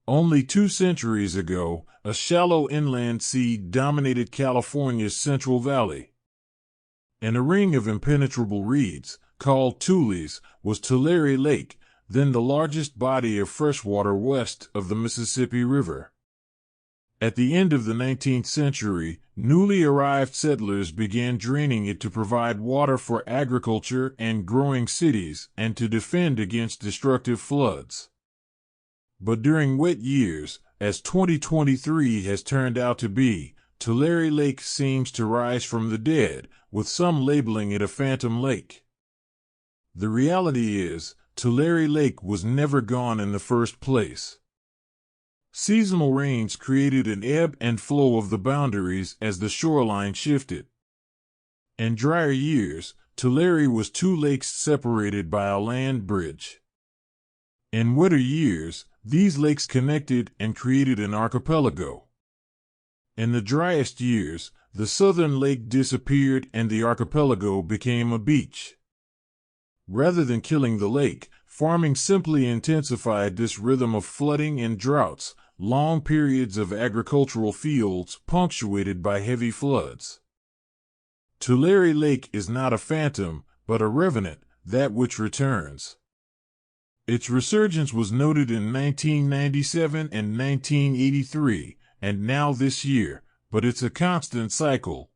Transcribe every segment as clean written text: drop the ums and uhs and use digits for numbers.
Only 2 centuries ago, a shallow inland sea dominated California's Central Valley. And a ring of impenetrable reeds, called tules, was Tulare Lake, then the largest body of freshwater west of the Mississippi River. At the end of the 19th century, newly arrived settlers began draining it to provide water for agriculture and growing cities and to defend against destructive floods. But during wet years, as 2023 has turned out to be, Tulare Lake seems to rise from the dead, with some labeling it a phantom lake. The reality is, Tulare Lake was never gone in the first place. Seasonal rains created an ebb and flow of the boundaries as the shoreline shifted. In drier years, Tulare was 2 lakes separated by a land bridge. In wetter years, these lakes connected and created an archipelago. In the driest years, the southern lake disappeared and the archipelago became a beach. Rather than killing the lake, farming simply intensified this rhythm of flooding and droughts, long periods of agricultural fields punctuated by heavy floods. Tulare Lake is not a phantom, but a revenant, that which returns. Its resurgence was noted in 1997 and 1983, and now this year, but it's a constant cycle.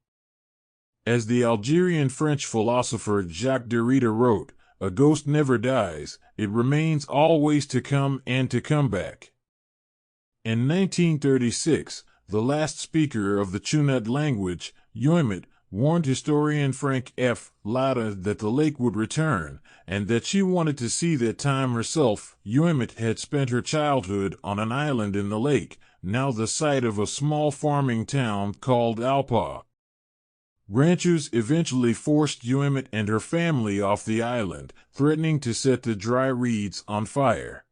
As the Algerian French philosopher Jacques Derrida wrote, "A ghost never dies, it remains always to come and to come back." In 1936, the last speaker of the Chunut language, Yoimut, warned historian Frank F. Latta that the lake would return, and that she wanted to see that time herself. Yoimut had spent her childhood on an island in the lake, now the site of a small farming town called Alpaugh. Ranchers eventually forced Yoimut and her family off the island, threatening to set the dry reeds on fire.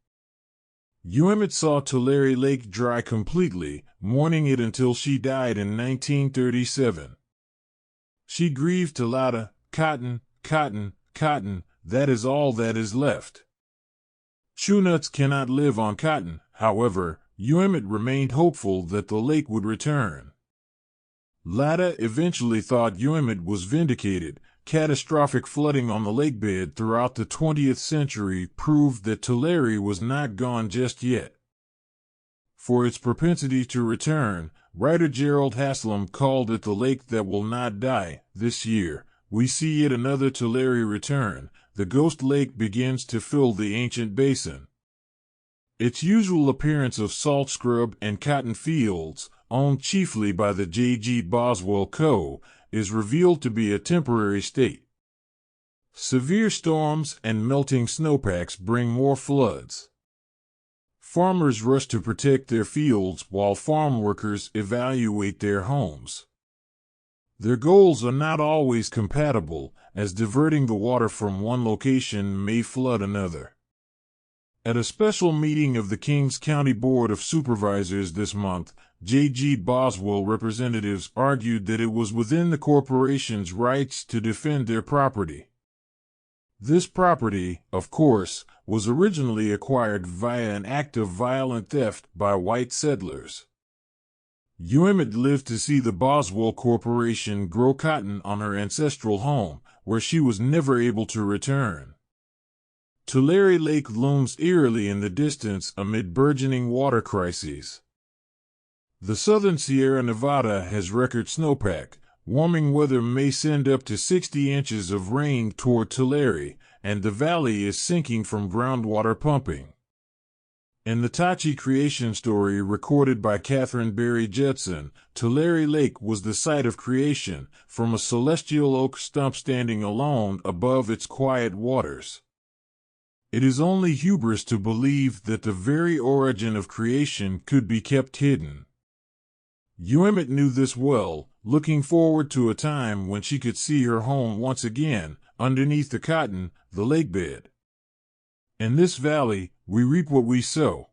Yoimut saw Tulare Lake dry completely, mourning it until she died in 1937. She grieved to Latta, "Cotton, cotton, cotton, that is all that is left." Chunuts cannot live on cotton, however. Yoimut remained hopeful that the lake would return. Latta eventually thought Yoimut was vindicated. Catastrophic flooding on the lakebed throughout the 20th century proved that Tulare was not gone just yet. For its propensity to return, writer Gerald Haslam called it the lake that will not die. This year, we see yet another Tulare return. The ghost lake begins to fill the ancient basin. Its usual appearance of salt scrub and cotton fields, owned chiefly by the Boswell Co., is revealed to be a temporary state. Severe storms and melting snowpacks bring more floods. Farmers rush to protect their fields while farm workers evaluate their homes. Their goals are not always compatible, as diverting the water from one location may flood another. At a special meeting of the Kings County Board of Supervisors this month, Boswell representatives argued that it was within the corporation's rights to defend their property. This property, of course, was originally acquired via an act of violent theft by white settlers. Yoimut lived to see the Boswell Corporation grow cotton on her ancestral home, where she was never able to return. Tulare Lake looms eerily in the distance amid burgeoning water crises. The southern Sierra Nevada has record snowpack. Warming weather may send up to 60 inches of rain toward Tulare, and the valley is sinking from groundwater pumping. In the Tachi creation story recorded by Katharine Berry Judson, Tulare Lake was the site of creation, from a celestial oak stump standing alone above its quiet waters. It is only hubris to believe that the very origin of creation could be kept hidden. Yoimut knew this well, looking forward to a time when she could see her home once again, underneath the cotton, the lakebed. In this valley, we reap what we sow.